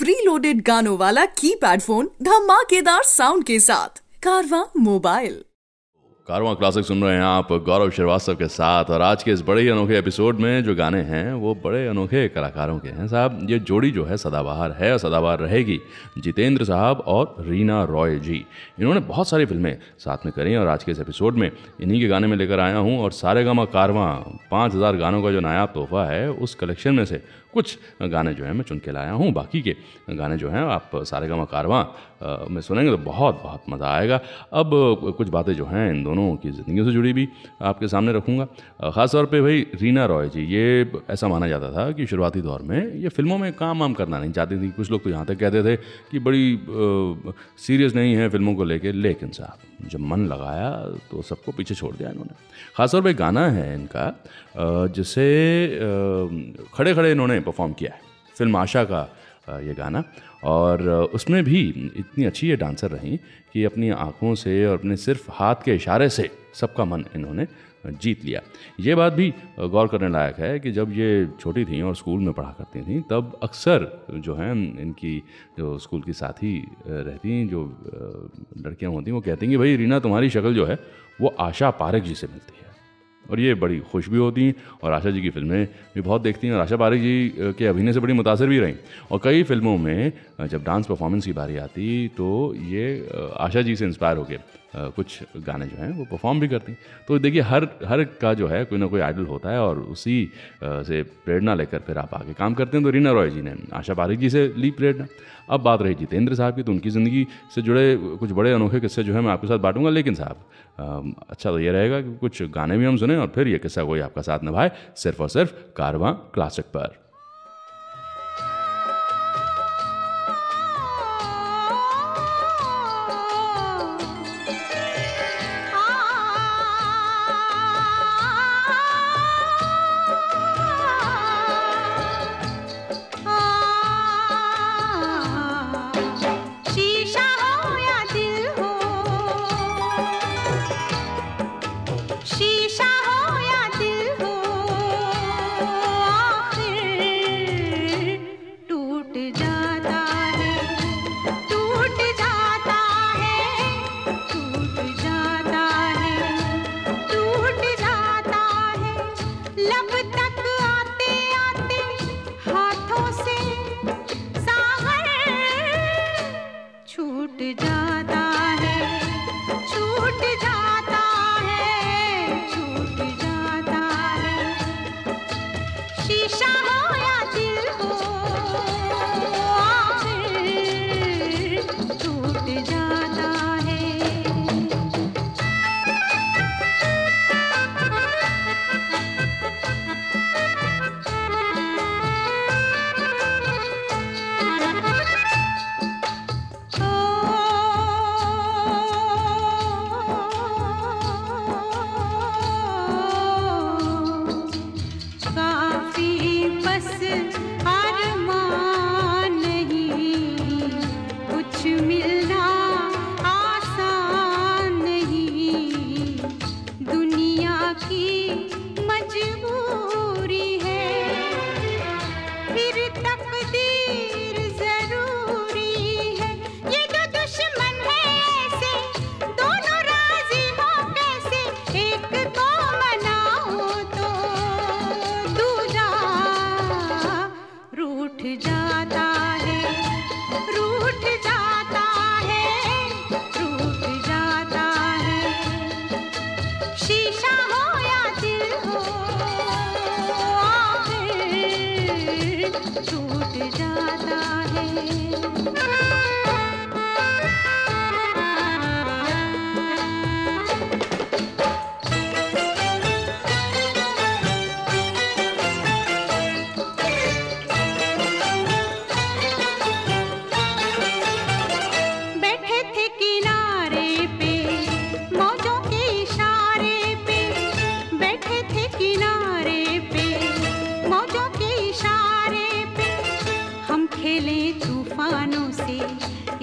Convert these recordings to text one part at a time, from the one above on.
Pre loaded गानों वाला keypad phone धमाकेदार साउंड के साथ। कारवां मोबाइल। कारवां क्लासिक सुन रहे हैं आप गौरव श्रीवास्तव के साथ। और आज के इस बड़े ही अनोखे एपिसोड में जो गाने हैं वो बड़े अनोखे कलाकारों के हैं साहब। ये जोड़ी जो है सदाबहार है और सदाबहार रहेगी। जितेंद्र साहब और रीना रॉय जी, इन्होंने बहुत सारी फिल्में साथ में करी और आज के इस एपिसोड में इन्हीं के गाने में लेकर आया हूँ। और सारेगामा कारवां 5000 गानों का जो नायाब तोहफा है उस कलेक्शन में से कुछ गाने जो हैं मैं चुन के लाया हूँ। बाकी के गाने जो हैं आप सारेगामा कारवां में सुनेंगे तो बहुत बहुत मज़ा आएगा। अब कुछ बातें जो हैं इन दोनों की ज़िंदगियों से जुड़ी भी आपके सामने रखूँगा। ख़ास तौर पे भाई रीना रॉय जी, ये ऐसा माना जाता था कि शुरुआती दौर में ये फिल्मों में काम वाम करना नहीं चाहती थी। कुछ लोग तो यहाँ तक कहते थे कि बड़ी सीरियस नहीं है फिल्मों को लेके, लेकिन साहब जब मन लगाया तो सबको पीछे छोड़ दिया इन्होंने। ख़ासतौर पर गाना है इनका जिसे खड़े खड़े इन्होंने परफॉर्म किया है, फिल्म आशा का ये गाना। और उसमें भी इतनी अच्छी ये डांसर रहीं कि अपनी आँखों से और अपने सिर्फ हाथ के इशारे से सबका मन इन्होंने जीत लिया। ये बात भी गौर करने लायक है कि जब ये छोटी थीं और स्कूल में पढ़ा करती थीं तब अक्सर जो हैं इनकी जो स्कूल की साथी रहती जो लड़कियां होती वो कहती कि भाई रीना तुम्हारी शक्ल जो है वो आशा पारेख जी से मिलती है। और ये बड़ी खुश भी होती हैं और आशा जी की फिल्में भी बहुत देखती हैं और आशा पारेख जी के अभिनय से बड़ी मुतासिर भी रहीं। और कई फिल्मों में जब डांस परफॉर्मेंस की बारी आती तो ये आशा जी से इंस्पायर होकर कुछ गाने जो हैं वो परफॉर्म भी करती। तो देखिए हर का जो है कोई ना कोई आइडल होता है और उसी से प्रेरणा लेकर फिर आप आगे काम करते हैं। तो रीना रॉय जी ने आशा पारेख जी से ली प्रेरणा। अब बात रही जितेंद्र साहब की, तो उनकी ज़िंदगी से जुड़े कुछ बड़े अनोखे किस्से जो है मैं आपके साथ बांटूंगा। लेकिन साहब अच्छा तो ये रहेगा कि कुछ गाने भी हम सुने और फिर ये किस्सा कोई आपका साथ निभाए, सिर्फ और सिर्फ कारवां क्लासिक पर।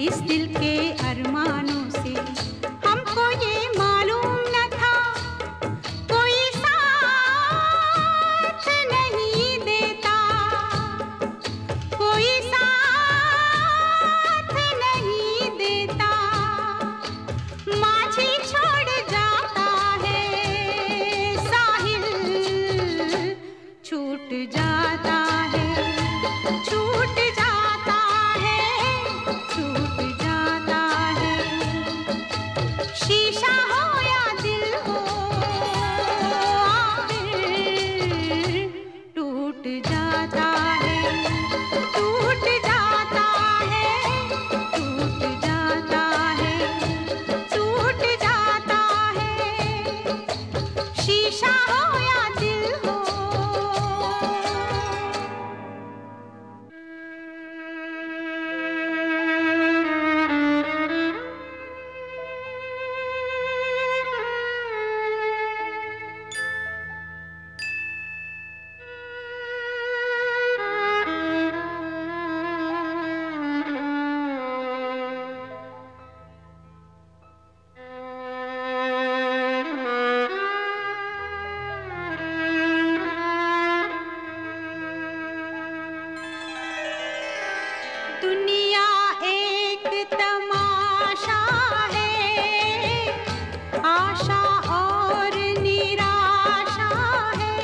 इस दिल के अरमानों से हमको ये मालूम न था कोई साथ नहीं देता, कोई साथ दुनिया एक तमाशा है, आशा और निराशा है।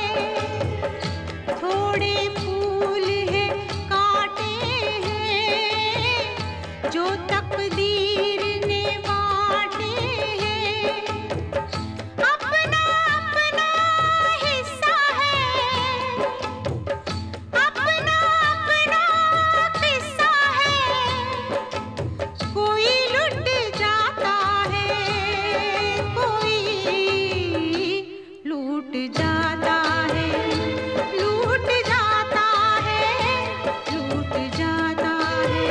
थोड़े फूल है, कांटे हैं, जो तकदीर ने बांटे हैं। अपना अपना हिस्सा है, अपना अपना किस्सा है। कोई लुट जाता है, कोई लूट जाता है, लूट जाता है, लूट जाता है।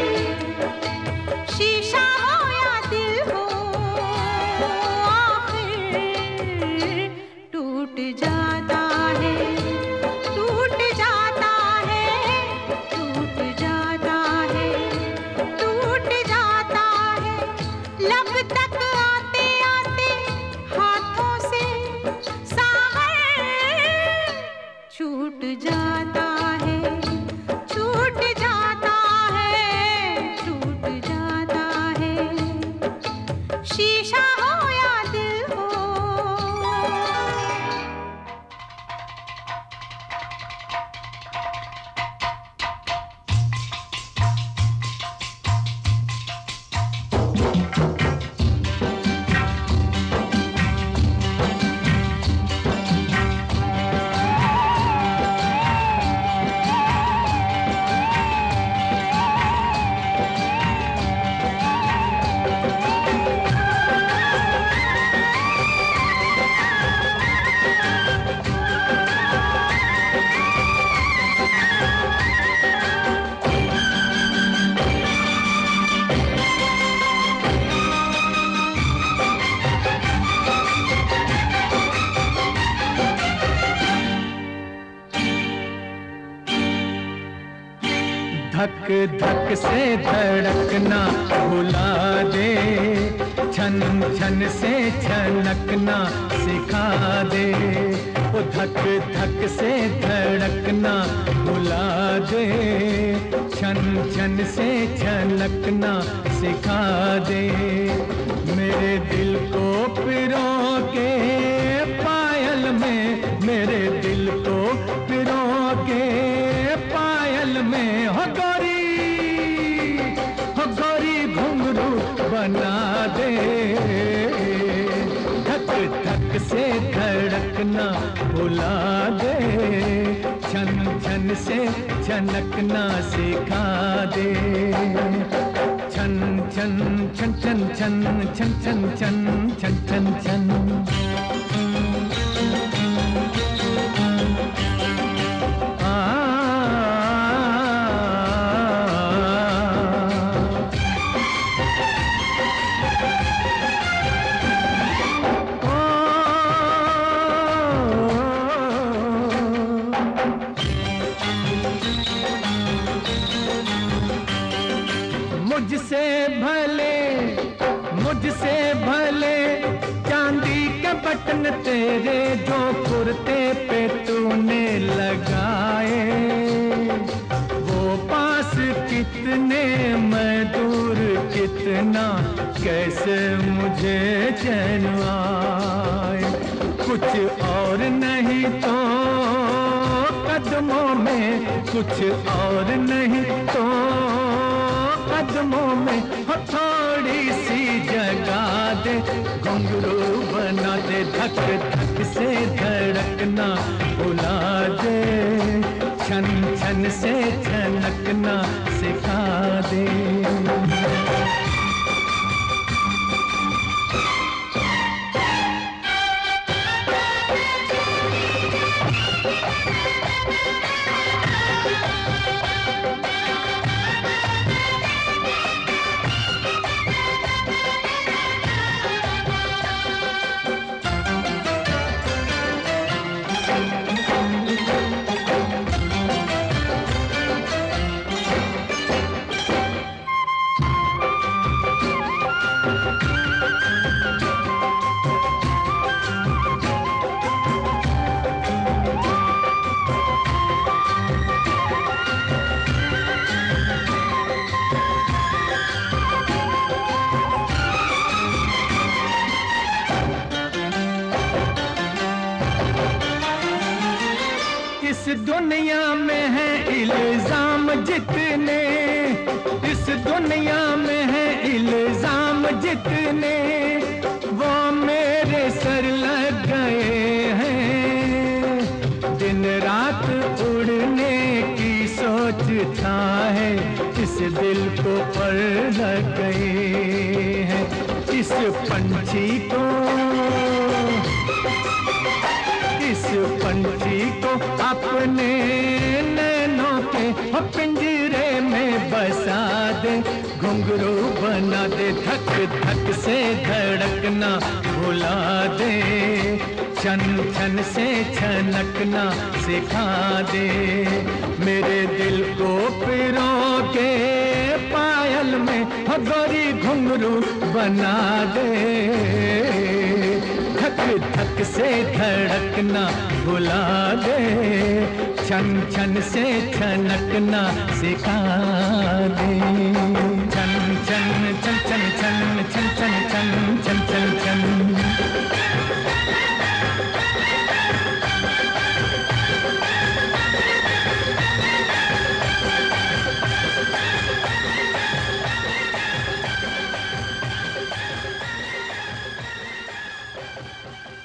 शीशा हो या दिल हो, आखिर टूट जाता है, टूट जाता है, टूट जाता है, टूट जाता है। लब तक आते आते हाथों से सागर छूट जाता है, छूट जाता है, छूट जाता है। शीशा हो या दिल हो। धक धक से धड़कना भुला दे, छन छन से छनकना सिखा दे। ओ धक धक से धड़कना भुला दे, छन छन से छनकना सिखा दे। मेरे दिल को पिरो के पायल में, मेरे दिल को पिरो के पायल में। हो गोरी घुंघरू बना दे। धक धक से धड़कना भुला दे, छन छन से छनकना सिखा दे। छन छन छन छन छन छन छन छन छन छन छन। मुझसे भले चांदी के बटन तेरे जो कुर्ते पे तूने लगाए, वो पास कितने मैं दूर कितना कैसे मुझे चैन आए। कुछ और नहीं तो कदमों में, कुछ और नहीं तो कदमों में हो थोड़ी सी जगा दे। घुंघरू बना दे, धक धक से धड़कना भुला दे, छन छन से छनकना सिखा दे। दुनिया में है इल्जाम जितने, इस दुनिया में है इल्जाम जितने, वो मेरे सर लग गए हैं। दिन रात उड़ने की सोचता है, इस दिल को पर लग गए हैं। इस पंछी को, इस पंछी को अपने नैनों के पिंजरे में बसा दे, घुंघरू बना दे, धक धक से धड़कना भुला दे, छन छन से छनकना सिखा दे। मेरे दिल को पिरो के पायल में गोरी घुंघरू बना दे, धक धक से धड़कना भुला दे, छन छन से छनकना सिखा दे। छन छन छन छन छन छन छन छन छन छन छन।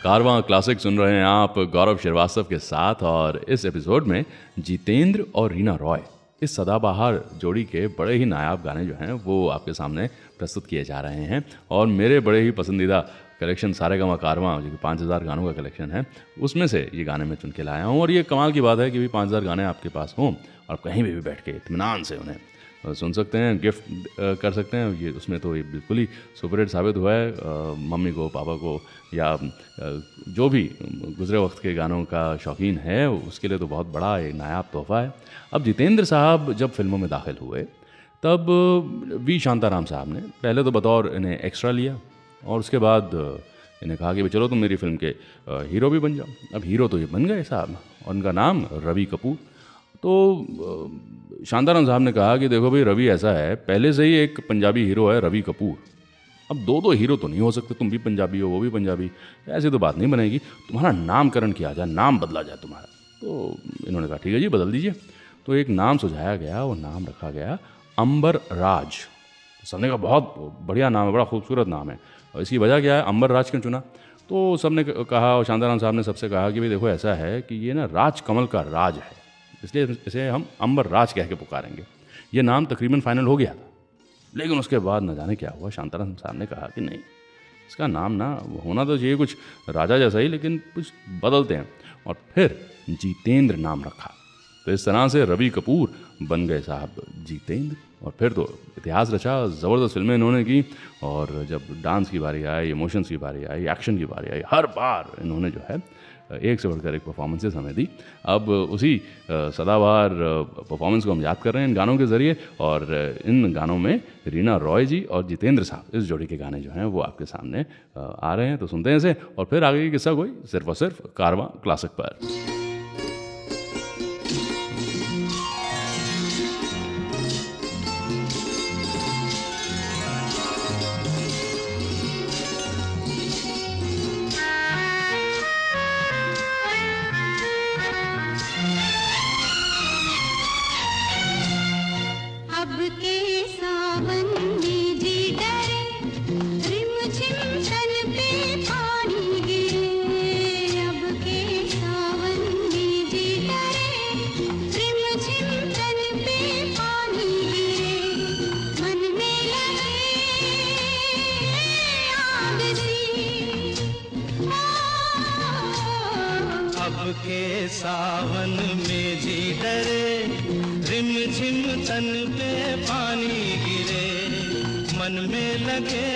कारवां क्लासिक सुन रहे हैं आप गौरव श्रीवास्तव के साथ, और इस एपिसोड में जितेंद्र और रीना रॉय, इस सदाबहार जोड़ी के बड़े ही नायाब गाने जो हैं वो आपके सामने प्रस्तुत किए जा रहे हैं। और मेरे बड़े ही पसंदीदा कलेक्शन सारेगामा कारवां, जो कि 5000 गानों का कलेक्शन है, उसमें से ये गाने मैं चुन के लाया हूँ। और ये कमाल की बात है कि भी 5000 गाने आपके पास हों और कहीं भी बैठ के इत्मीनान से उन्हें सुन सकते हैं, गिफ्ट कर सकते हैं। ये उसमें तो ये बिल्कुल ही सुपर हिट साबित हुआ है। मम्मी को, पापा को, या जो भी गुजरे वक्त के गानों का शौकीन है, उसके लिए तो बहुत बड़ा एक नायाब तोहफा है। अब जितेंद्र साहब जब फिल्मों में दाखिल हुए तब वी शांताराम साहब ने पहले तो बतौर इन्हें एक्स्ट्रा लिया, और उसके बाद इन्हें कहा कि चलो तुम मेरी फिल्म के हीरो भी बन जाओ। अब हीरो तो ये बन गए साहब, और उनका नाम रवि कपूर। तो शांताराम साहब ने कहा कि देखो भाई, रवि ऐसा है, पहले से ही एक पंजाबी हीरो है रवि कपूर, अब दो हीरो तो नहीं हो सकते, तुम भी पंजाबी हो वो भी पंजाबी, ऐसी तो बात नहीं बनेगी, तुम्हारा नामकरण किया जाए, नाम बदला जाए तुम्हारा। तो इन्होंने कहा ठीक है जी, बदल दीजिए। तो एक नाम सुझाया गया, वो नाम रखा गया अंबर राज। सबने कहा बहुत बढ़िया नाम है, बड़ा खूबसूरत नाम है, और इसकी वजह क्या है, अंबर राज क्यों चुना? तो सबने कहा, और शांताराम साहब ने सबसे कहा कि भाई देखो ऐसा है कि ये ना राज कमल का राज है, इसलिए इसे हम अंबर राज कह के पुकारेंगे। ये नाम तकरीबन फाइनल हो गया था, लेकिन उसके बाद न जाने क्या हुआ, शांताराम साहब ने कहा कि नहीं, इसका नाम ना होना तो चाहिए कुछ राजा जैसा ही, लेकिन कुछ बदलते हैं, और फिर जितेंद्र नाम रखा। तो इस तरह से रवि कपूर बन गए साहब जितेंद्र, और फिर तो इतिहास रचा, ज़बरदस्त फिल्में इन्होंने की। और जब डांस की बारी आई, इमोशंस की बारी आई, एक्शन की बारी आई, हर बार इन्होंने जो है एक से बढ़कर एक परफॉर्मेंसेस हमें दी। अब उसी सदाबहार परफॉर्मेंस को हम याद कर रहे हैं इन गानों के ज़रिए, और इन गानों में रीना रॉय जी और जितेंद्र साहब, इस जोड़ी के गाने जो हैं वो आपके सामने आ रहे हैं। तो सुनते हैं इसे, और फिर आगे की किस्सा कोई सिर्फ और सिर्फ कारवां क्लासिक पर। के सावन में जी डरे, रिम झिम तन पे पानी गिरे, मन में लगे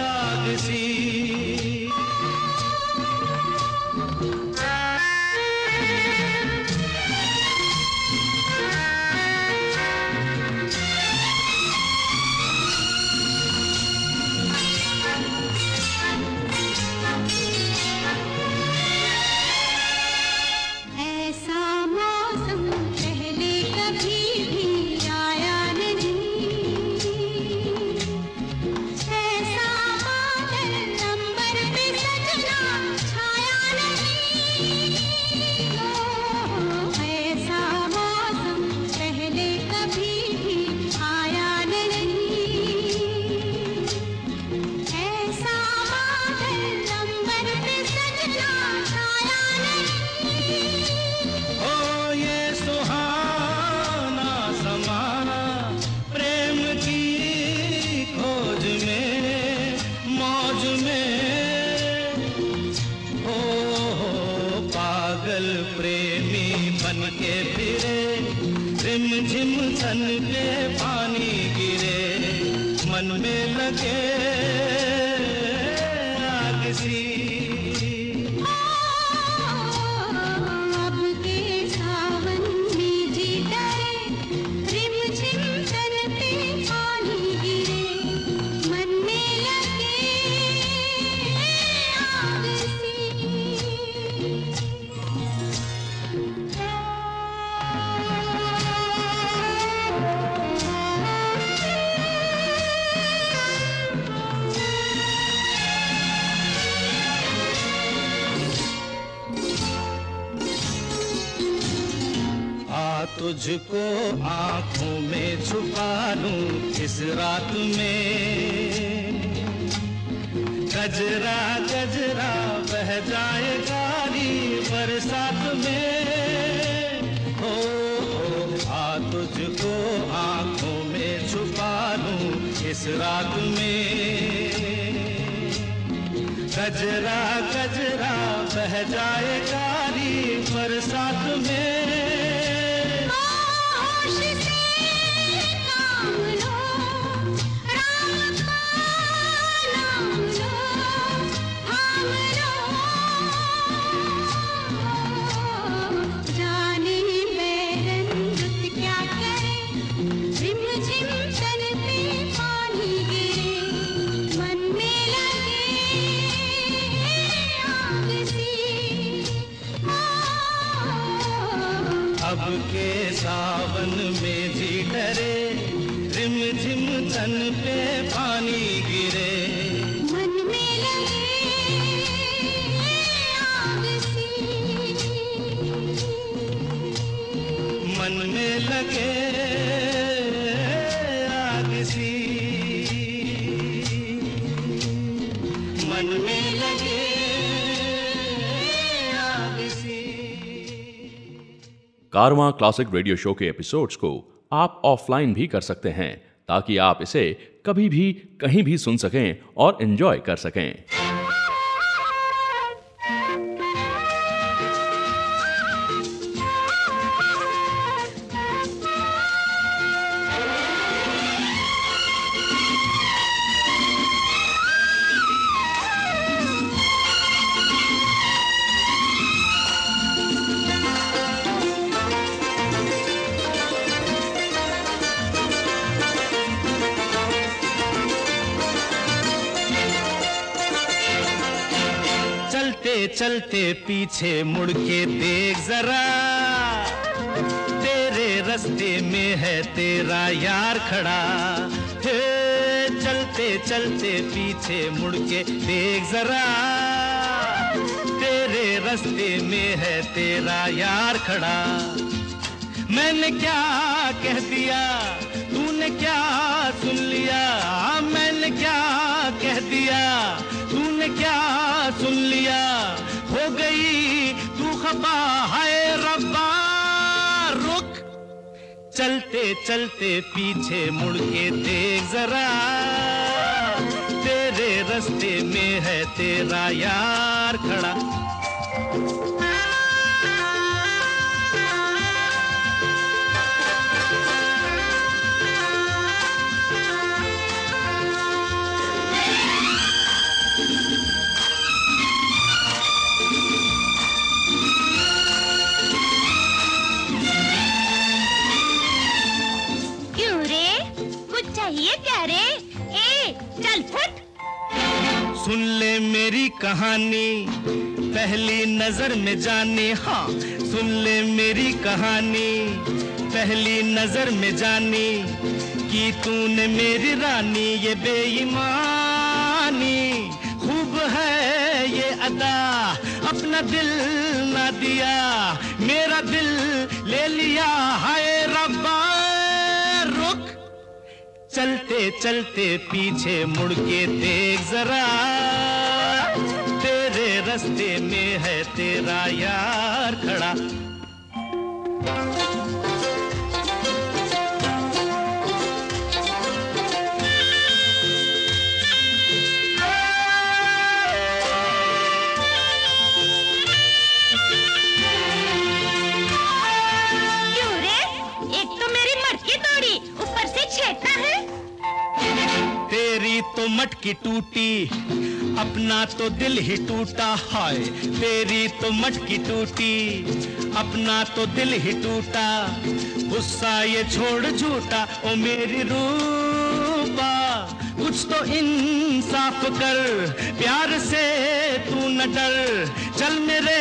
आग सी। ऐसा बादल पानी गिरे, मन में लगे आग सी। तुझको आंखों में छुपा लूं इस रात में, गजरा गजरा बह जाए गारी बरसात में। हो आ तुझको आंखों में छुपा लूं इस रात में, गजरा गजरा बह जाए गारी बरसात में। अब के सावन में भी डरे, रिम झिम तन पे पानी गिरे, मन में लगे आग सी, मन में लगे आग सी, मन में लगे आग सी। कारवां क्लासिक रेडियो शो के एपिसोड्स को आप ऑफलाइन भी कर सकते हैं, ताकि आप इसे कभी भी कहीं भी सुन सकें और एंजॉय कर सकें। चलते पीछे मुड़ के देख जरा, तेरे रास्ते में है तेरा यार खड़ा। हे चलते चलते पीछे मुड़ के देख जरा, तेरे रास्ते में है तेरा यार खड़ा। मैंने क्या कह दिया तूने क्या सुन लिया, मैंने क्या कह दिया तूने क्या सुन लिया, हो गई तू खफा है रब्बा रुक। चलते चलते पीछे मुड़ के देख जरा, तेरे रास्ते में है तेरा यार खड़ा। चाहिए क्या रे? ए चल फुट। सुन ले मेरी कहानी पहली नजर में जाने, हाँ सुन ले मेरी कहानी पहली नजर में जानी, कि तूने मेरी रानी ये बेईमानी। खूब है ये अदा अपना दिल ना दिया, मेरा दिल ले लिया हाय रब्बा रुक। चलते चलते पीछे मुड़ के देख जरा, तेरे रास्ते में है तेरा यार खड़ा। क्यों रे? एक तो मेरी मटकी तोड़ी, ऊपर से तो मटकी टूटी, अपना तो दिल ही टूटा। हाय तेरी तो मटकी टूटी, अपना तो दिल ही टूटा। गुस्सा ये छोड़ झूठा, ओ मेरी रूपा कुछ तो इंसाफ कर, प्यार से तू न डर, चल मेरे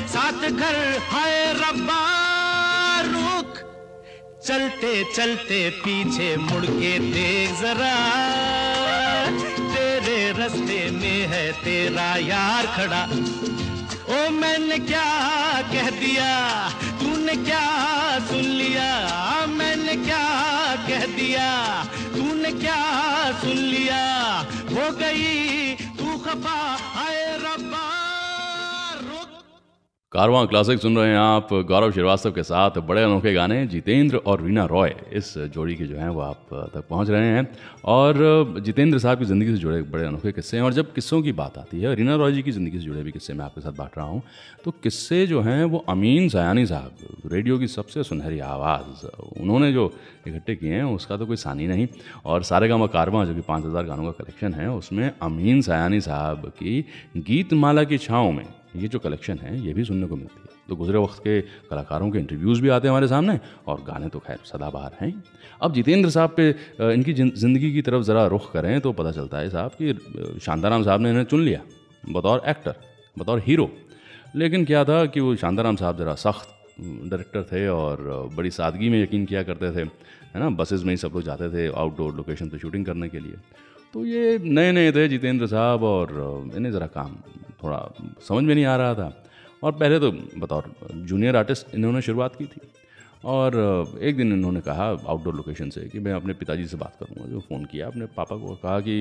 साथ घर। हाय रब्बा रुक, चलते चलते पीछे मुड़ के देख जरा, तेरे रास्ते में है तेरा यार खड़ा। ओ मैंने क्या कह दिया, तूने क्या सुन लिया, मैंने क्या कह दिया, तूने क्या सुन लिया। हो गई तू खफा, हाय रब्बा रुक। कारवां क्लासिक सुन रहे हैं आप गौरव श्रीवास्तव के साथ। बड़े अनोखे गाने जितेंद्र और रीना रॉय, इस जोड़ी के जो हैं वो आप तक पहुंच रहे हैं। और जितेंद्र साहब की ज़िंदगी से जुड़े बड़े अनोखे किस्से हैं। और जब किस्सों की बात आती है, रीना रॉय जी की ज़िंदगी से जुड़े भी किस्से मैं आपके साथ बांट रहा हूँ, तो किस्से जो हैं वो अमीन सयानी साहब, रेडियो की सबसे सुनहरी आवाज़, उन्होंने जो इकट्ठे किए हैं उसका तो कोई सानी नहीं। और सारेगामा कारवां जो कि 5000 गानों का कलेक्शन है, उसमें अमीन सयानी साहब की गीतमाला की छाँव में ये जो कलेक्शन है ये भी सुनने को मिलती है। तो गुजरे वक्त के कलाकारों के इंटरव्यूज़ भी आते हैं हमारे सामने, और गाने तो खैर सदाबहार हैं। अब जितेंद्र साहब पे इनकी ज़िंदगी की तरफ ज़रा रुख करें तो पता चलता है साहब कि शांताराम साहब ने इन्हें चुन लिया बतौर एक्टर, बतौर हीरो। लेकिन क्या था कि वो शांताराम साहब ज़रा सख्त डायरेक्टर थे और बड़ी सादगी में यकीन किया करते थे, है ना। बसेस में ही सब लोग जाते थे आउटडोर लोकेशन पे शूटिंग करने के लिए। तो ये नए नए थे जितेंद्र साहब, और इन्हें ज़रा काम थोड़ा समझ में नहीं आ रहा था। और पहले तो बतौर जूनियर आर्टिस्ट इन्होंने शुरुआत की थी। और एक दिन इन्होंने कहा आउटडोर लोकेशन से कि मैं अपने पिताजी से बात करूँगा। जो फ़ोन किया अपने पापा को, कहा कि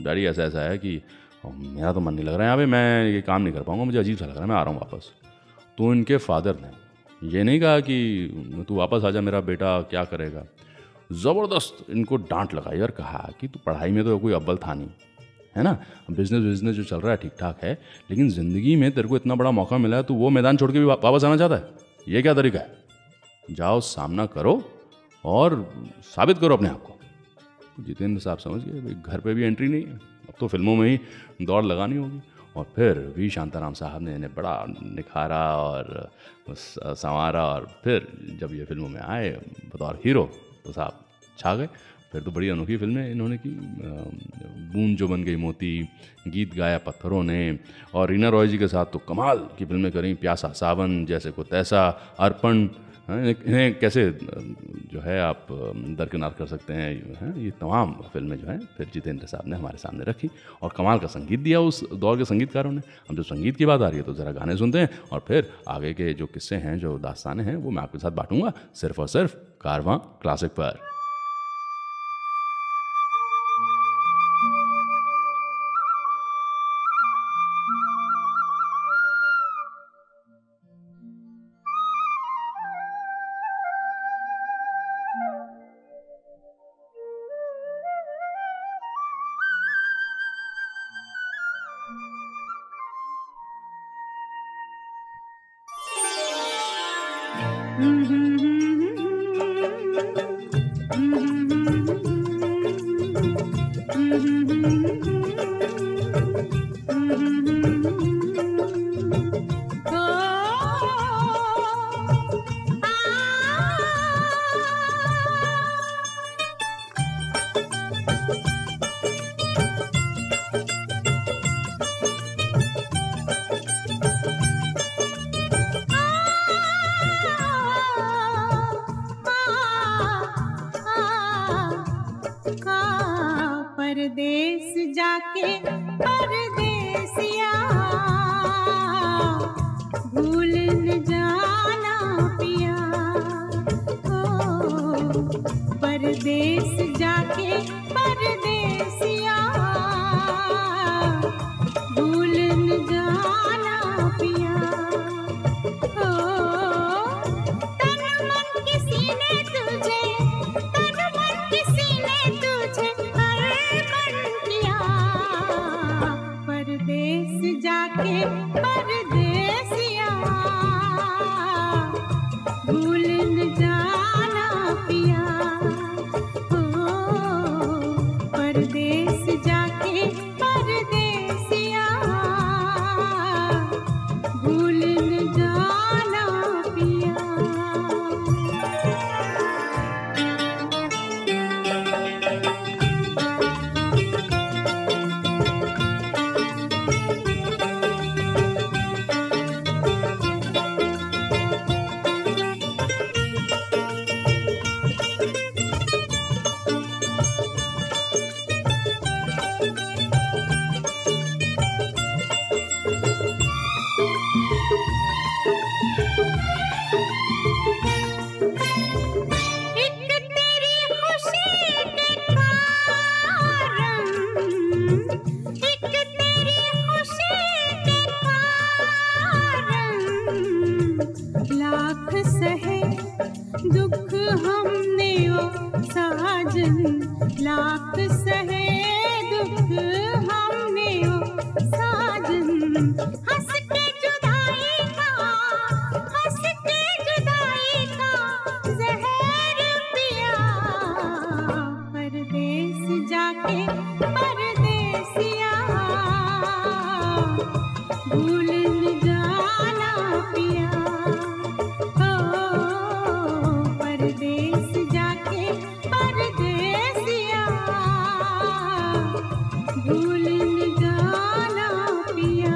डैडी ऐसा ऐसा है कि मेरा तो मन नहीं लग रहा है यहाँ पे, मैं ये काम नहीं कर पाऊँगा, मुझे अजीब सा लग रहा है, मैं आ रहा हूँ वापस। तो इनके फादर ने ये नहीं कहा कि तू वापस आ जा, मेरा बेटा क्या करेगा। ज़बरदस्त इनको डांट लगाई और कहा कि तू पढ़ाई में तो कोई अव्वल था नहीं, है ना, बिजनेस जो चल रहा है ठीक ठाक है, लेकिन ज़िंदगी में तेरे को इतना बड़ा मौका मिला है, तो वो मैदान छोड़ के भी वापस आना चाहता है? ये क्या तरीका है? जाओ सामना करो और साबित करो अपने आप को। तो जितेंद्र साहब समझ गए भाई घर पे भी एंट्री नहीं है, अब तो फिल्मों में ही दौड़ लगानी होगी। और फिर वी शांताराम साहब ने इन्हें बड़ा निखारा और संवारा, और फिर जब ये फिल्मों में आए बतौर हीरो तो साहब छा गए। फिर तो बड़ी अनोखी फिल्में इन्होंने की, बूंद जो बन गई मोती, गीत गाया पत्थरों ने, और रीना रॉय जी के साथ तो कमाल की फिल्में करी, प्यासा सावन, जैसे को तैसा, अर्पण। इन्हें कैसे जो है आप दरकिनार कर सकते हैं, ये तमाम फिल्में जो हैं फिर जितेंद्र साहब ने हमारे सामने रखी, और कमाल का संगीत दिया उस दौर के संगीतकारों ने। अब जो संगीत की बात आ रही है तो ज़रा गाने सुनते हैं, और फिर आगे के जो किस्से हैं, जो दास्तानें हैं, वो मैं आपके साथ बांटूंगा सिर्फ और सिर्फ कारवां क्लासिक पर। परदेस जाके परदेसिया भूल न जाना पिया, ओ परदेस जाके परदेसिया भूल न जाना पिया। ओ तन मन किसी ने तुझे, तन मन किसी ने तुझे परदेस जाके परदेसिया भूल न जाना पिया, ओ परदेस साजन लाख सहे दुख हमने ओ साजन हंस के जुदाई का जहर पिया परदेस जाके परदेसिया भूल न जाना पिया ओ परदेस जाके परदेसिया भूल न जाना पिया।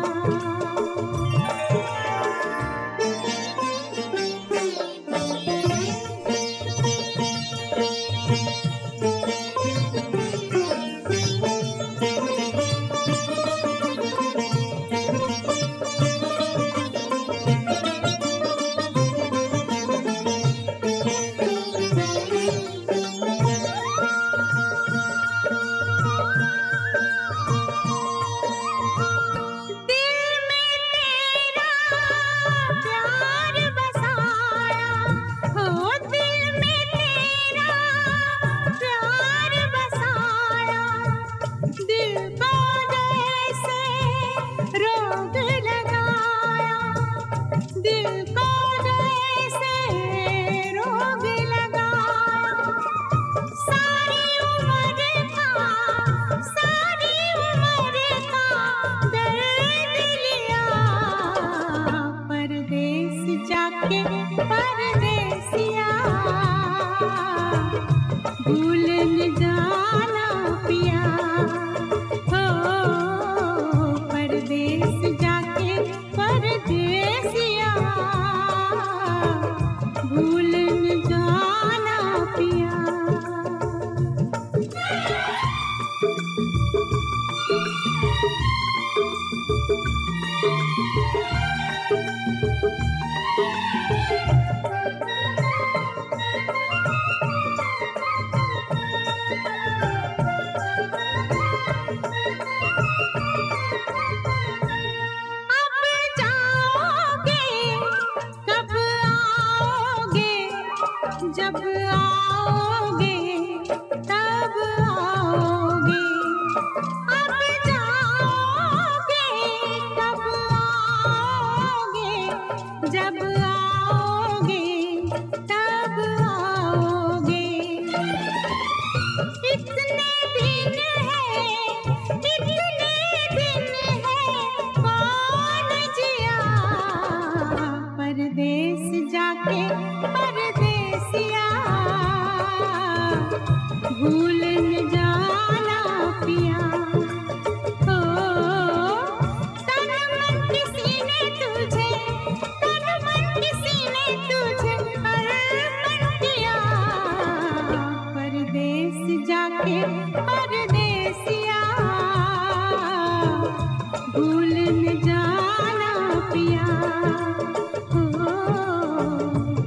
भूल न जाना पिया हो परदेस जाके परदेसिया भूल न जाना पिया। जब आओगे तब आओगे अब जाओगे तब आओगे जब आओगे तब आओगे इतने दिन है कौन जिया परदेस जाके परदेसिया भूल न जाना पिया हो तन मन किसी ने तुझे अर्पण किया परदेस जाके परदेसिया भूल न जाना पिया हो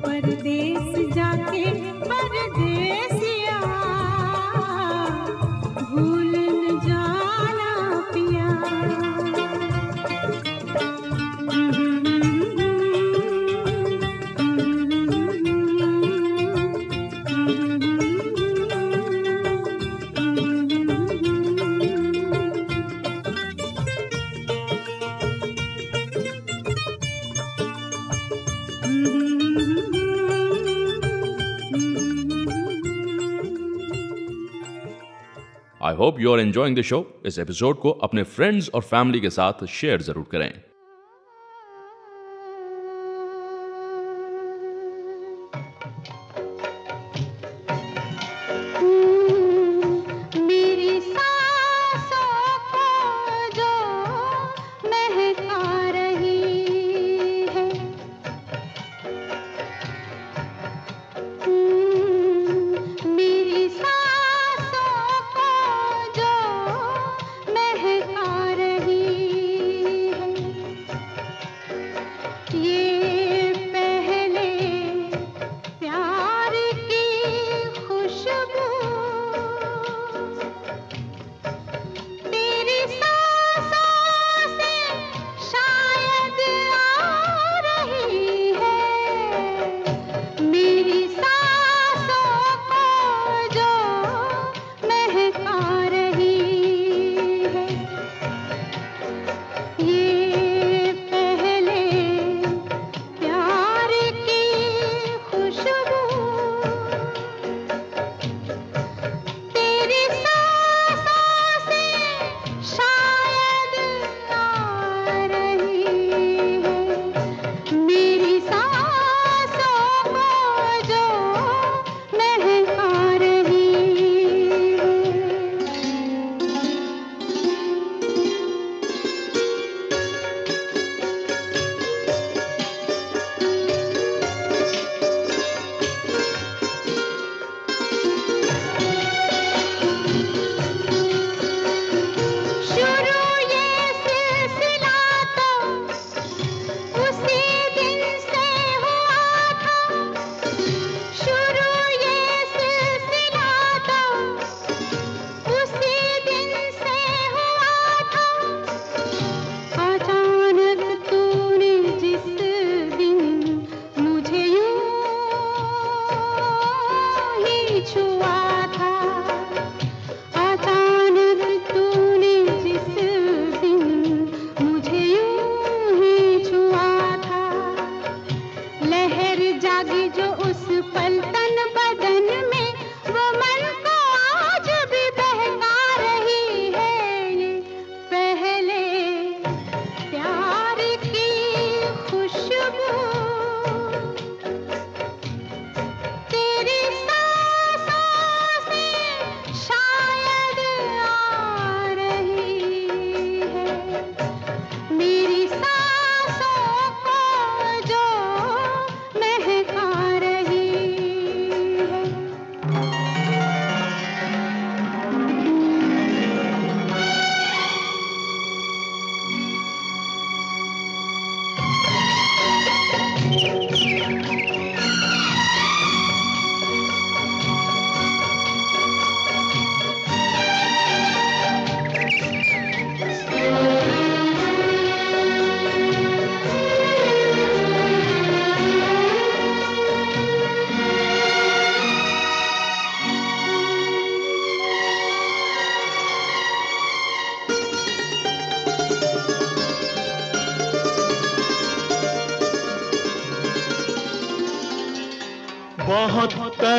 परदेस जाके परदेसिया भूल न जाना पिया। I hope you are enjoying the show. इस एपिसोड को अपने फ्रेंड्स और फैमिली के साथ शेयर जरूर करें। मेरी सांसों को जो महका रही है मेरी सांसों को जो महका रही है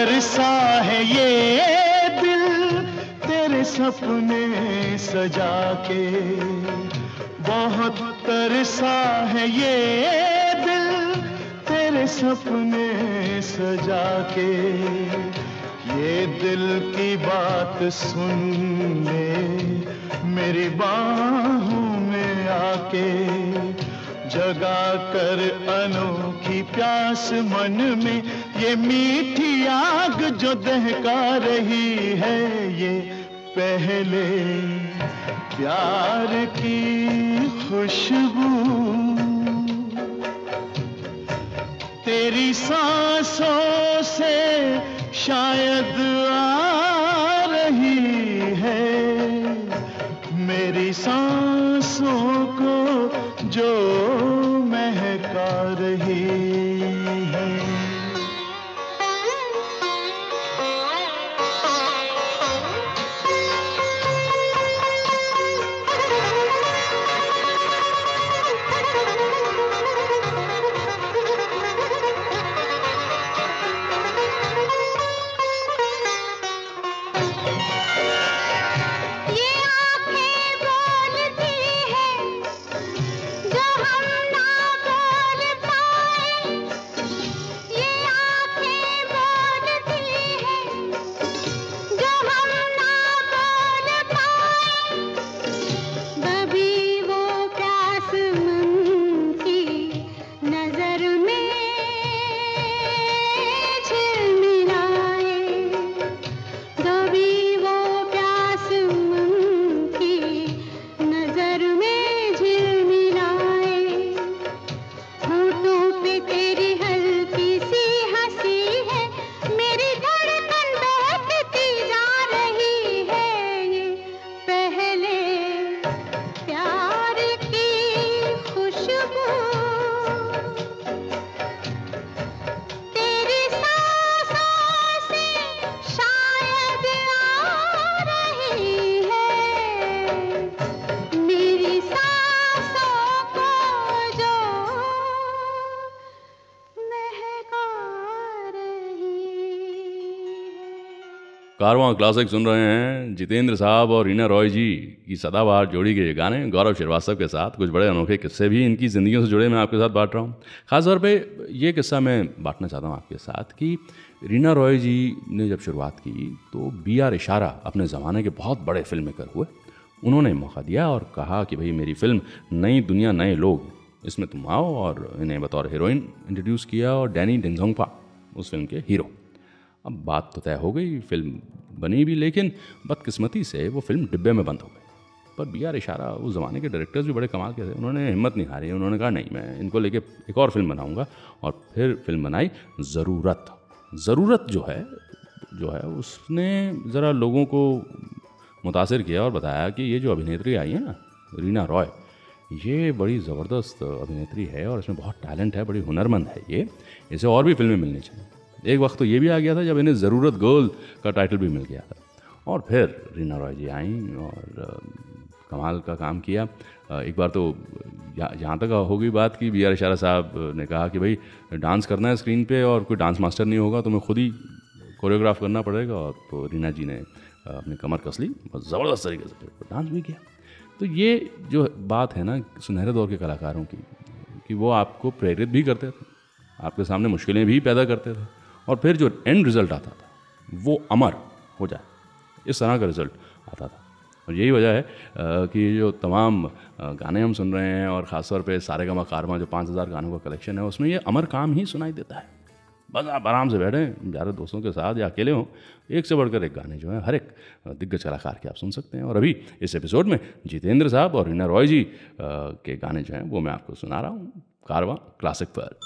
तरसा है ये दिल तेरे सपने सजा के, बहुत तरसा है ये दिल तेरे सपने सजा के। ये दिल की बात सुन ले मेरी बाहों में आके, जगा कर अनोखी प्यास मन में, ये मीठी आग जो दहका रही है, ये पहले प्यार की खुशबू तेरी सांसों से शायद आ रही है, मेरी सांसों को जो महका रही है। कारवां क्लासिक सुन रहे हैं जितेंद्र साहब और रीना रॉय जी की सदाबहार जोड़ी के ये गाने गौरव श्रीवास्तव के साथ। कुछ बड़े अनोखे किस्से भी इनकी ज़िंदगियों से जुड़े मैं आपके साथ बांट रहा हूँ। ख़ासतौर पे ये किस्सा मैं बांटना चाहता हूँ आपके साथ कि रीना रॉय जी ने जब शुरुआत की तो B.R. इशारा अपने ज़माने के बहुत बड़े फिल्म मेकर हुए। उन्होंने मौका दिया और कहा कि भाई मेरी फिल्म नई दुनिया नए लोग, इसमें तुम आओ, और इन्हें बतौर हीरोइन इंट्रोड्यूस किया और डैनी डेंजोंगपा उस फिल्म के हीरो। अब बात तो तय हो गई, फिल्म बनी भी, लेकिन बदकिस्मती से वो फिल्म डिब्बे में बंद हो गई। पर B.R. इशारा उस ज़माने के डायरेक्टर्स भी बड़े कमाल के थे, उन्होंने हिम्मत नहीं हारी। उन्होंने कहा नहीं, मैं इनको लेके एक और फिल्म बनाऊंगा, और फिर फिल्म बनाई ज़रूरत। ज़रूरत जो है उसने ज़रा लोगों को मुतासिर किया और बताया कि ये जो अभिनेत्री आई है ना, रीना रॉय, ये बड़ी ज़बरदस्त अभिनेत्री है और इसमें बहुत टैलेंट है, बड़ी हुनरमंद है, ये इसे और भी फिल्में मिलनी चाहिए। एक वक्त तो ये भी आ गया था जब इन्हें ज़रूरत गर्ल का टाइटल भी मिल गया था। और फिर रीना रॉय जी आई और कमाल का काम किया। एक बार तो यहाँ तक हो गई बात कि B.R. इशारा साहब ने कहा कि भाई डांस करना है स्क्रीन पे और कोई डांस मास्टर नहीं होगा, तुम्हें खुद ही कोरियोग्राफ करना पड़ेगा। और तो रीना जी ने अपनी कमर कस ली, ज़बरदस्त तरीके से डांस भी किया। तो ये जो बात है ना सुनहरे दौर के कलाकारों की, कि वो आपको प्रेरित भी करते थे, आपके सामने मुश्किलें भी पैदा करते थे, और फिर जो एंड रिज़ल्ट आता था वो अमर हो जाए, इस तरह का रिज़ल्ट आता था। और यही वजह है कि जो तमाम गाने हम सुन रहे हैं, और ख़ासतौर पे सारेगामा कारवां जो 5000 गानों का कलेक्शन है, उसमें ये अमर काम ही सुनाई देता है। बस आप आराम से बैठें यार दोस्तों के साथ या अकेले हों, एक से बढ़कर एक गाने जो है हर एक दिग्गज कलाकार के आप सुन सकते हैं। और अभी इस एपिसोड में जितेंद्र साहब और रीना रॉय जी के गाने जो हैं वो मैं आपको सुना रहा हूँ कारवां क्लासिक पर।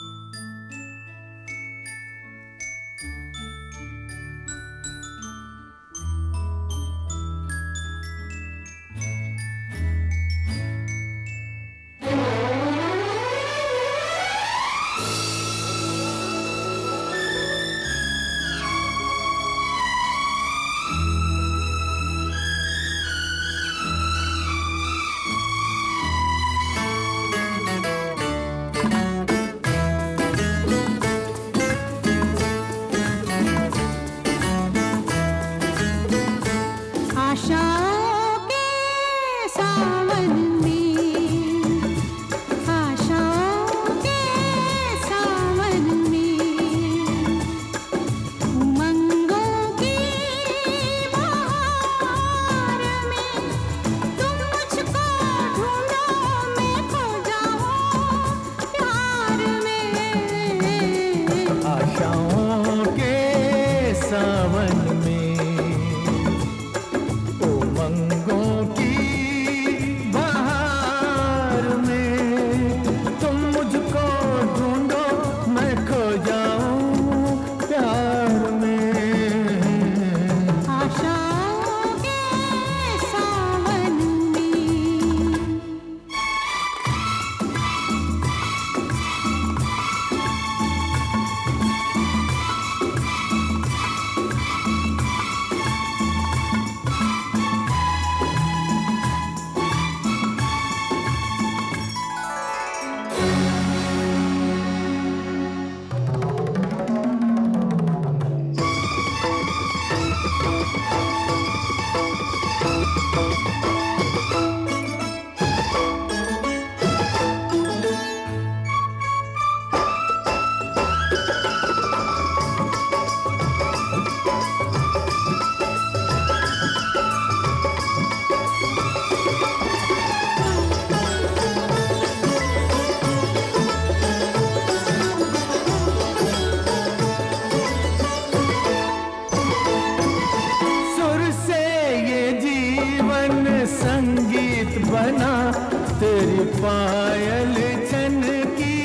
पायल छन की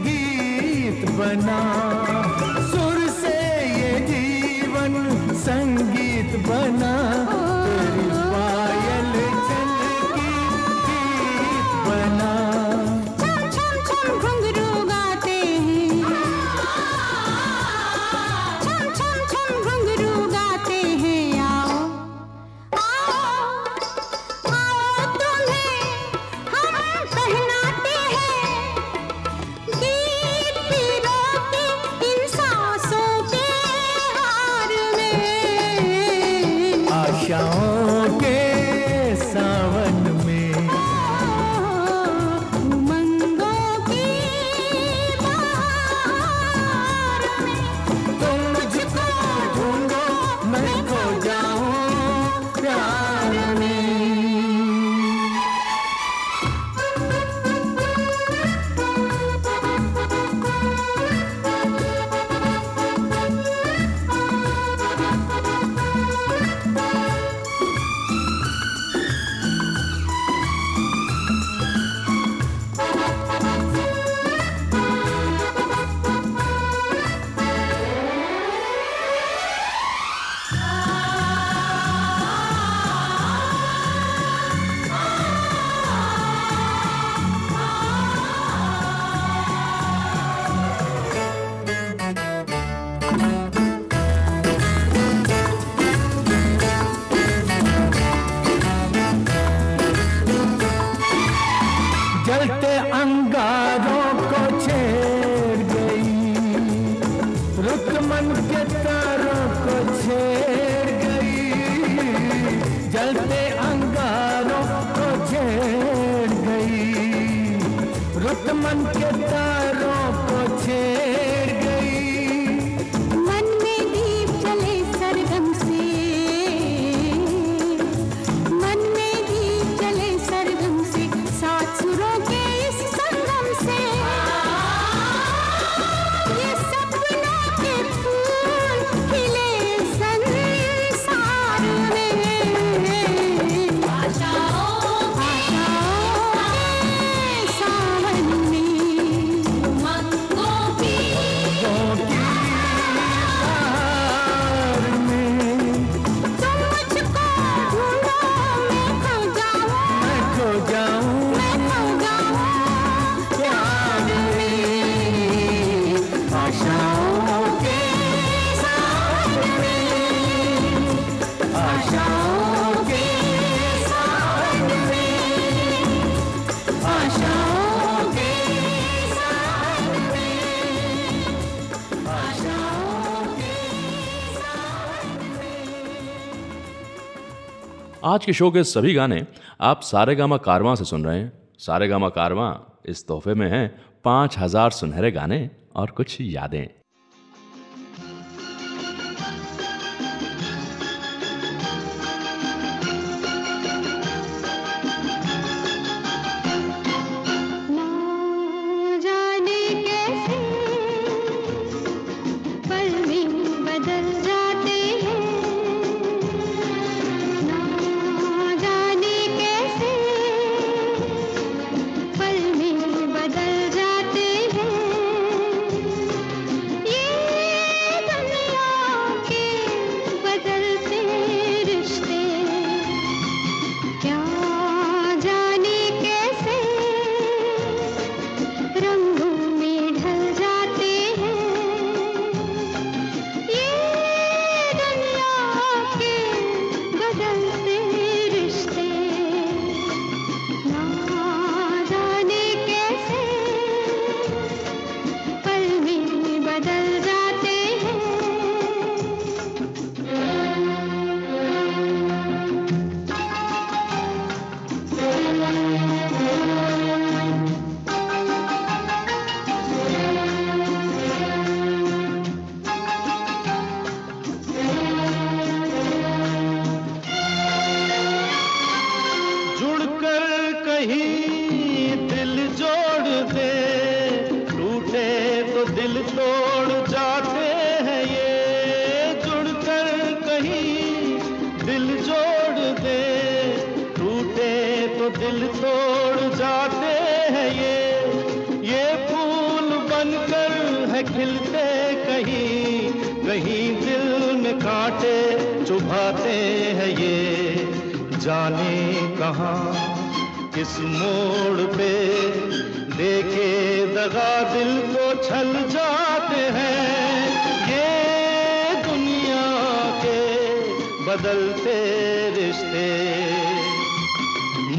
गीत बना, सुर से ये जीवन संगीत बना, तेरी पायल छन की गीत बना। छम छम छम घुंघरू गाते हैं, छम छम छम घुंघरू गाते हैं। आओ आओ आओ तुम्हें हम पहनाते हैं गीत पीरों के इन सांसों के हार में। आशाओं के सावन में, उमंगों की बहार में। तुम मुझको ढूंढो मैं खो जाऊं प्यार में। जलते अंगारों को छेड़ गई, रुत मन के तारों को छेड़ गई। जलते अंगारों को छेड़ गई, रुत मन के तारों को छेड़ गई। मन में दीप जले सरगम से, मन में दीप जले सरगम से, सात सुरों के इस संगम से। ये सपनों के फूल खिले संसार में। आशाओं के सावन में, उमंगों की बहार में, तुम मुझको ढूंढो मैं खो जाऊं, मैं खो जाऊं मैं खो जाऊं प्यार में। आशाओं के सावन में, आशाओं के सावन में, आशाओं के सावन में, आशाओं के सावन में। आज के शो के सभी गाने आप सारेगामा कारवां से सुन रहे हैं। सारेगामा कारवां इस तोहफे में है 5000 सुनहरे गाने और कुछ यादें। ना जाने कैसे पल में बदल जाते हैं, ना जाने कैसे पल में बदल जाते हैं। दे, टूटे तो दिल तोड़ जाते हैं ये फूल बनकर है खिलते कहीं, कहीं दिल में कांटे चुभाते हैं ये। जाने कहाँ किस मोड़ पे देखे दगा दिल को छल जाते हैं ये दुनिया के बदलते रिश्ते।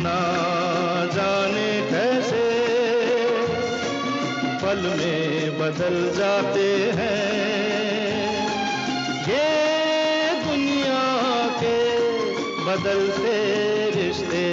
ना जाने कैसे पल में बदल जाते हैं ये दुनिया के बदलते रिश्ते।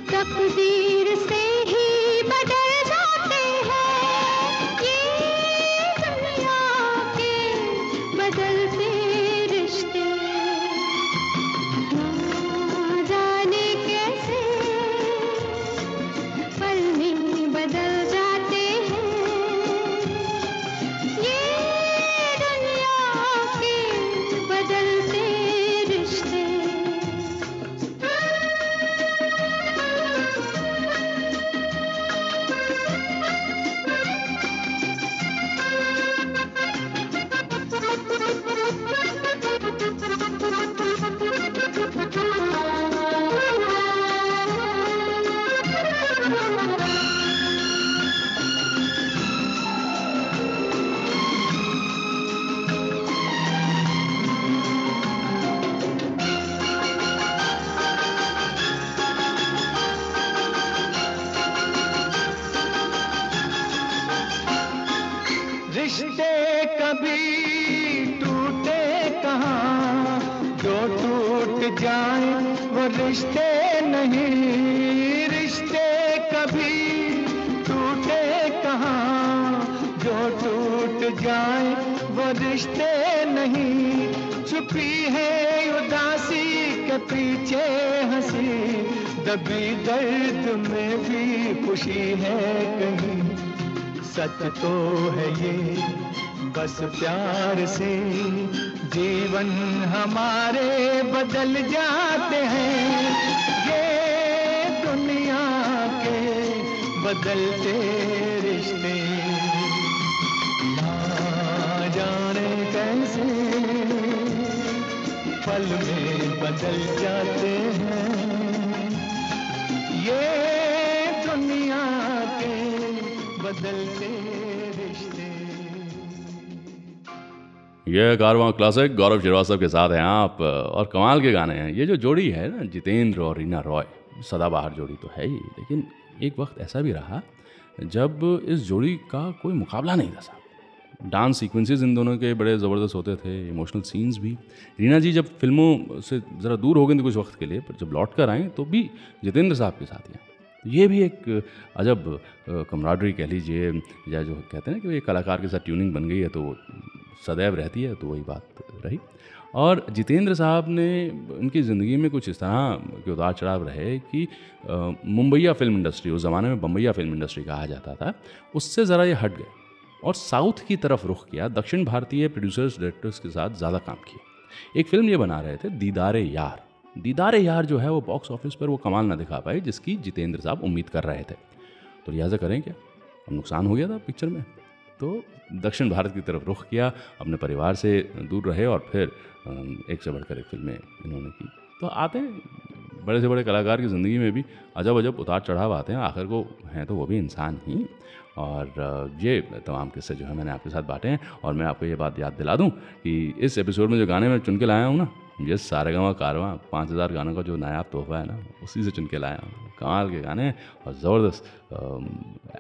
तकदीर से ही बदल जाते हैं ये दुनिया के बदलते रिश्ते। ना जाने कैसे पल में बदल जाते हैं ये दुनिया के बदलते रिश्ते। रिश्ते कभी टूटे कहाँ, जो टूट जाए वो रिश्ते नहीं। रिश्ते कभी टूटे कहाँ, जो टूट जाए वो रिश्ते नहीं। छुपी है उदासी के पीछे हंसी, दबी दर्द में भी खुशी है कहीं। सच तो है ये बस प्यार से जीवन हमारे बदल जाते हैं ये दुनिया के बदलते रिश्ते। ना जाने कैसे पल में बदल जाते हैं ये दुनिया के बदलते रिश्ते। यह कारवां क्लासिक गौरव श्रीवास्तव के साथ हैं आप, और कमाल के गाने हैं। ये जो जोड़ी है ना, जितेंद्र और रीना रॉय, सदाबहार जोड़ी तो है ही, लेकिन एक वक्त ऐसा भी रहा जब इस जोड़ी का कोई मुकाबला नहीं था साहब। डांस सीक्वेंसेस इन दोनों के बड़े ज़बरदस्त होते थे, इमोशनल सीन्स भी। रीना जी जब फिल्मों से ज़रा दूर हो गई थी कुछ वक्त के लिए, पर जब लौट कर आए तो भी जितेंद्र साहब के साथ हैं। ये भी एक अजब कमराडरी कह लीजिए, या जो कहते हैं ना कि एक कलाकार के साथ ट्यूनिंग बन गई है तो वो सदैव रहती है, तो वही बात रही। और जितेंद्र साहब ने उनकी ज़िंदगी में कुछ इस तरह के उतार चढ़ाव रहे कि मुंबईया फिल्म इंडस्ट्री, उस ज़माने में बम्बईया फिल्म इंडस्ट्री कहा जाता था, उससे ज़रा ये हट गए और साउथ की तरफ रुख किया। दक्षिण भारतीय प्रोड्यूसर्स डायरेक्टर्स के साथ ज़्यादा काम किया। एक फ़िल्म ये बना रहे थे दीदारे यार। दीदारे यार जो है वो बॉक्स ऑफिस पर वो कमाल ना दिखा पाए जिसकी जितेंद्र साहब उम्मीद कर रहे थे। तो लिहाजा करें क्या, अब नुकसान हो गया था पिक्चर में, तो दक्षिण भारत की तरफ रुख किया, अपने परिवार से दूर रहे और फिर एक से बढ़कर एक फिल्में इन्होंने की। तो आते हैं बड़े से बड़े कलाकार की ज़िंदगी में भी अजब अजब उतार चढ़ाव आते हैं, आखिर को हैं तो वो भी इंसान ही। और ये तमाम किस्से जो है मैंने आपके साथ बांटे हैं। और मैं आपको ये बात याद दिला दूं कि इस एपिसोड में जो गाने मैं चुन के लाया हूँ ना, ये सारेगामा कारवां 5000 गानों का जो नायाब तोहफा है ना, उसी से चुन के लाया हूँ। कमाल के गाने और ज़बरदस्त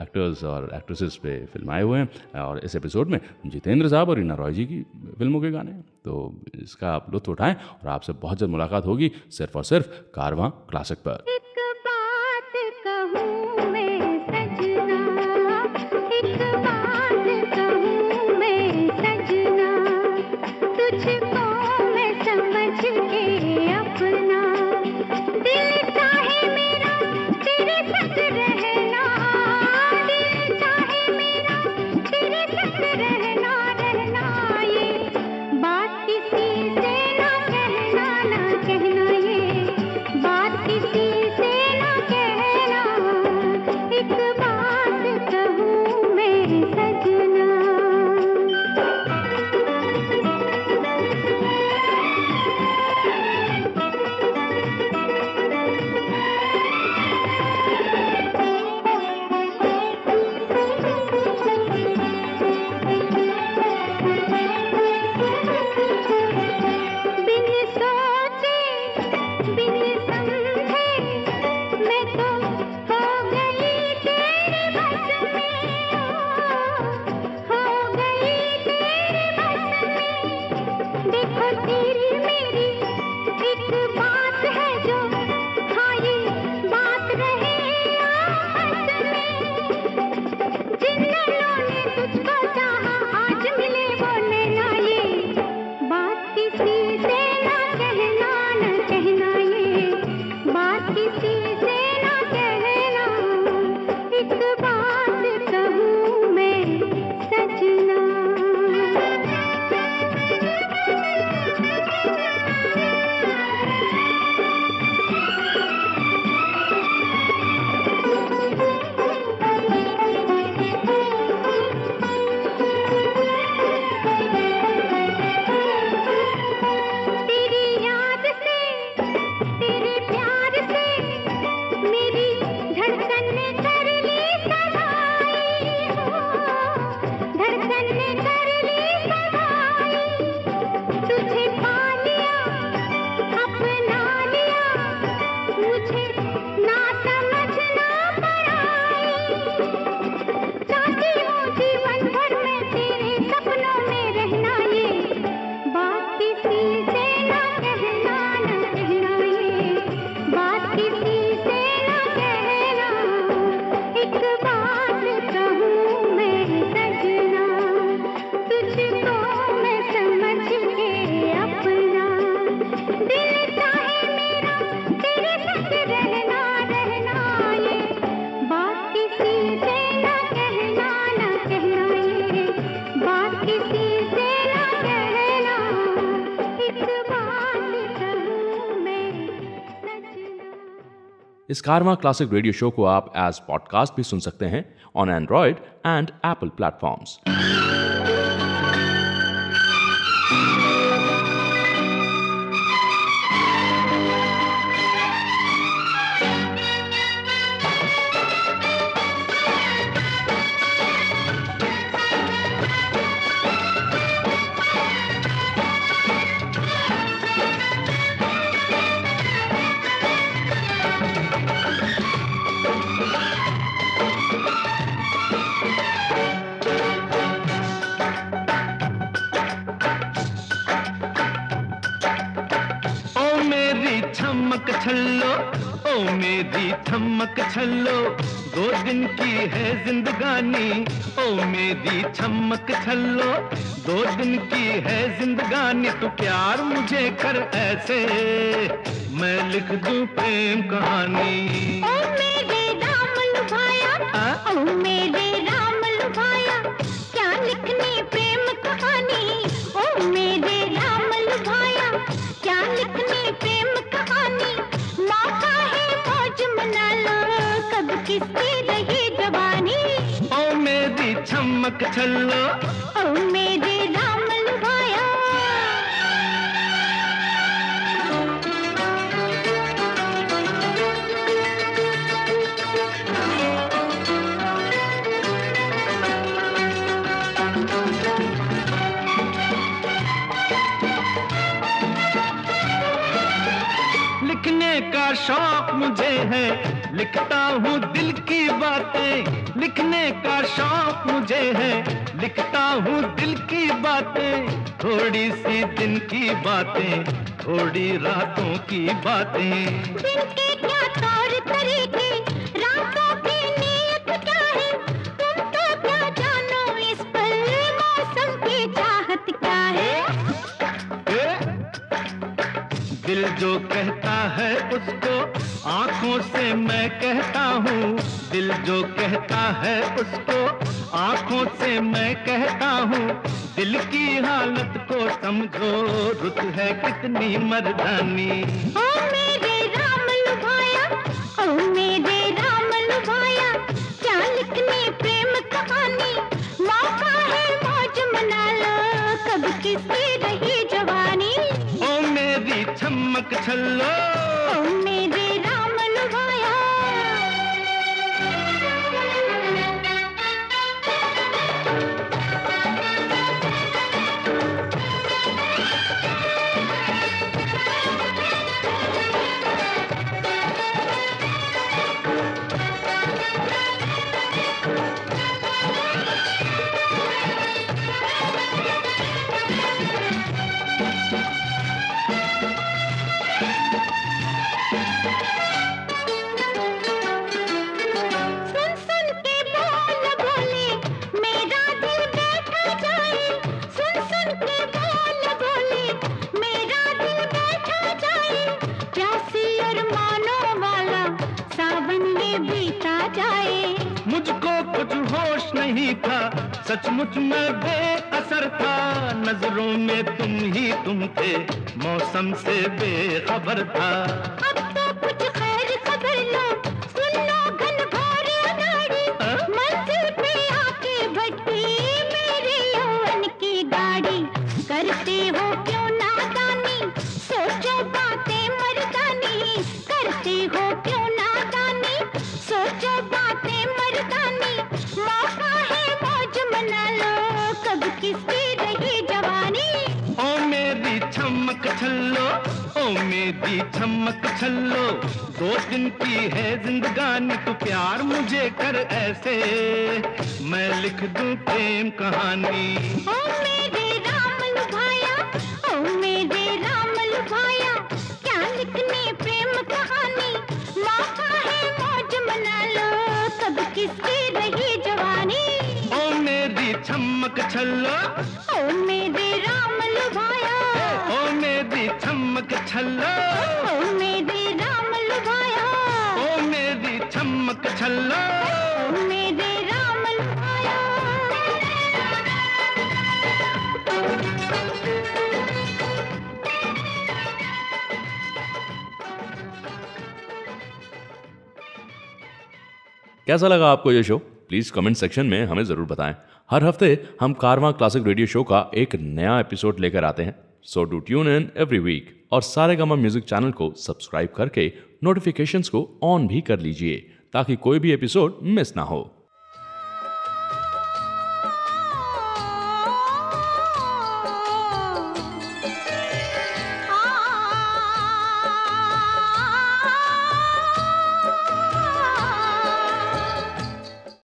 एक्टर्स और एक्ट्रेसेस पे फिल्माए हुए हैं। और इस एपिसोड में जितेंद्र साहब और रीना रॉय जी की फिल्मों के गाने हैं, तो इसका आप लुत्फ़ उठाएं। और आपसे बहुत जल्द मुलाकात होगी सिर्फ और सिर्फ कारवां क्लासिक पर। एक बात कहूँ मैं सजना, एक बात कहूँ मैं सजना, तुझको मैं समझ के अपना, दिल चाहे मेरा तेरे संग रहना, दिल चाहे मेरा तेरे संग रहना, रहना ये बात किसी से ना कहना, ना कहना ये बात किसी से ना कहना, एक बात कहूँ मैं सजना। बिन सोचे बिन समझे मैं तो हो गई तेरे बस में, हो गई तेरे बस में। देखो तेरी मेरी एक बात है जो, हाँ ये बात रहे आपस में। जिन नैनों ने तुझको चाहा आज मिले वो नैना, ये बात किसी से ना कहना, ना कहना ये बात किसी से ना कहना, एक बात कहूँ मैं सजना। तेरी याद से तेरे प्यार से मेरी धड़कन ने कर ली सगाई, हो धड़कन ने कर ली सगाई। तुझे पा लिया अपना लिया, मुझे ना समझना पड़ाई। चाहती हूँ जीवन भर मैं तेरे सपनों में रहना, ये बात किसी से ना कहना, ना कहना ये बात किसी से ना कहना, एक बात कहूँ मैं सजना, तुझको मैं समझ के अपना, दिल चाहे मेरा तेरे संग रहना, रहना ये बात किसी से ना कहना, ना कहना ये बात किसी से ना कहना, एक बात कहूँ मैं सजना। इस कारवां क्लासिक रेडियो शो को आप एज पॉडकास्ट भी सुन सकते हैं on Android and Apple platforms. ओ मेरी चमक छल्लो, ओ मेरी चमक छल्लो, 2 दिन की है जिंदगानी। ओ मेरी चमक छल्लो, 2 दिन की है जिंदगानी। तू प्यार मुझे कर ऐसे, मैं लिख दूं प्रेम कहानी। ओ मेरे राम लुभाया, ओ मेरे राम लुभाया, क्या लिखनी प्रेम कहानी। ओ मेरे राम लुभाया, क्या लिखनी प्रेम कहानी। मौका है मौज मना लो, कब किसकी रही जवानी। ओ मेरी चमक छल्लो, ओ मेरे राम लुभाया। का शौक मुझे है, लिखता हूँ दिल की बातें। लिखने का शौक मुझे है, लिखता हूँ दिल की बातें। थोड़ी सी दिन की बातें, थोड़ी रातों की बातें। दिन के क्या तौर तरीके, रातों की नीयत क्या है, तुम तो क्या जानो इस पर मौसम की चाहत क्या है। दिल जो कहता है उसको आंखों से मैं कहता हूँ। दिल जो कहता है उसको आंखों से मैं कहता हूँ। दिल की हालत को समझो, रुत है कितनी मर्दानी। ओ मेरे राम लुभाया, ओ मेरे राम लुभाया, क्या लिखनी प्रेम कहानी। मौका है मौज मना लो, कब किसकी रही जवानी। ओ मेरी चमक छल्लो, ओ मेरे राम लुभाया। सुन सुन के बोल बोले मेरा दिल बैठा जाए। सुन सुन के बोल बोले मेरा दिल बैठा जाए। प्यासी अरमानों वाला सावन ये बीता जाए। मुझको कुछ होश नहीं था, सचमुच में बेअसर था। नजरों में तुम थे, मौसम से बेखबर था। अब तो कुछ खैर खबर लो, सुन लो घनघोर अनाड़ी। मंजिल पे आके भटकी मेरे यौवन की गाड़ी। करते हो क्यों नादानी, सोचो बातें मर्दानी। करते हो क्यों नादानी, सोचो बातें मर्दानी। मौका है मौज मना लो, कब किसकी रही जवानी। ओ मेरी चमक छल्लो, ओ मेरी चमक छल्लो। 2 दिन की है जिंदगानी, तू प्यार मुझे कर ऐसे, मैं लिख दूं प्रेम कहानी। ओ मेरे राम लुभाया, ओ मेरे राम लुभाया, क्या लिखनी प्रेम कहानी। मौका है मौज मना लो, कब किसकी रही जवानी। ओ मेरी चमक छल्लो, ओ मेरे राम लुभाया, ओ मेरी चमक छल्लो, ओ मेरे राम लुभाया, ओ मेरी चमक छल्लो। ओ मेरे राम लुभाया। कैसा लगा आपको ये शो? प्लीज़ कमेंट सेक्शन में हमें ज़रूर बताएं। हर हफ्ते हम कारवां क्लासिक रेडियो शो का एक नया एपिसोड लेकर आते हैं। So do tune in every week और सारेगामा म्यूजिक चैनल को सब्सक्राइब करके नोटिफिकेशंस को ऑन भी कर लीजिए ताकि कोई भी एपिसोड मिस ना हो।